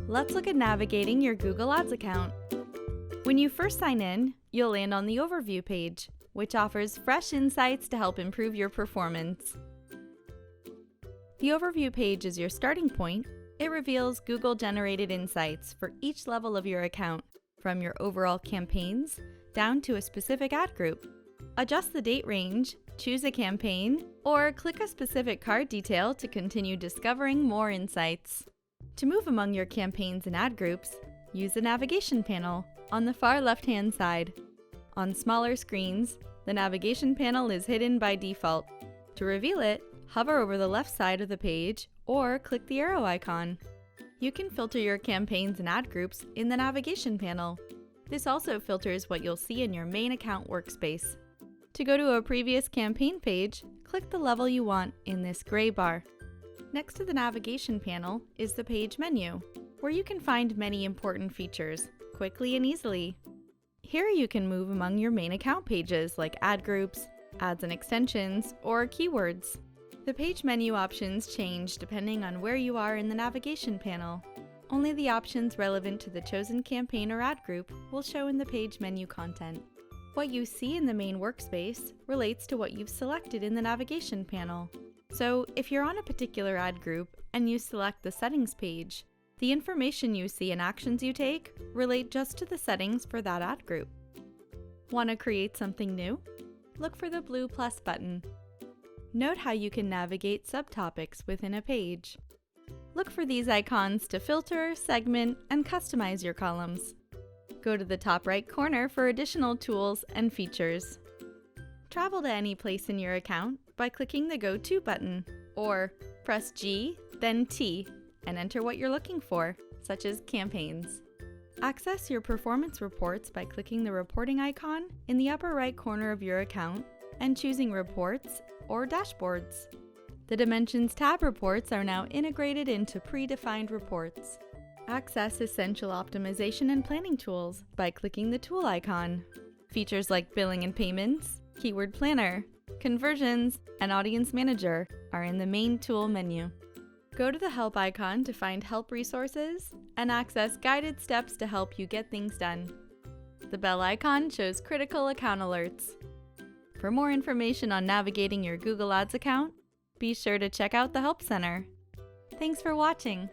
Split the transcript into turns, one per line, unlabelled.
Let's look at navigating your Google Ads account. When you first sign in, you'll land on the Overview page, which offers fresh insights to help improve your performance. The Overview page is your starting point. It reveals Google-generated insights for each level of your account, from your overall campaigns down to a specific ad group. Adjust the date range, choose a campaign, or click a specific card detail to continue discovering more insights. To move among your campaigns and ad groups, use the navigation panel on the far left-hand side. On smaller screens, the navigation panel is hidden by default. To reveal it, hover over the left side of the page or click the arrow icon. You can filter your campaigns and ad groups in the navigation panel. This also filters what you'll see in your main account workspace. To go to a previous campaign page, click the level you want in this gray bar. Next to the navigation panel is the page menu, where you can find many important features quickly and easily. Here you can move among your main account pages like ad groups, ads and extensions, or keywords. The page menu options change depending on where you are in the navigation panel. Only the options relevant to the chosen campaign or ad group will show in the page menu content. What you see in the main workspace relates to what you've selected in the navigation panel. So, if you're on a particular ad group and you select the settings page, the information you see and actions you take relate just to the settings for that ad group. Want to create something new? Look for the blue plus button. Note how you can navigate subtopics within a page. Look for these icons to filter, segment, and customize your columns. Go to the top right corner for additional tools and features. Travel to any place in your account by clicking the Go To button, or press G, then T, and enter what you're looking for, such as campaigns. Access your performance reports by clicking the reporting icon in the upper right corner of your account and choosing Reports or Dashboards. The Dimensions tab reports are now integrated into predefined reports. Access essential optimization and planning tools by clicking the tool icon. Features like billing and payments, keyword planner, conversions, and audience manager are in the main tool menu. Go to the help icon to find help resources and access guided steps to help you get things done. The bell icon shows critical account alerts. For more information on navigating your Google Ads account, be sure to check out the Help Center. Thanks for watching.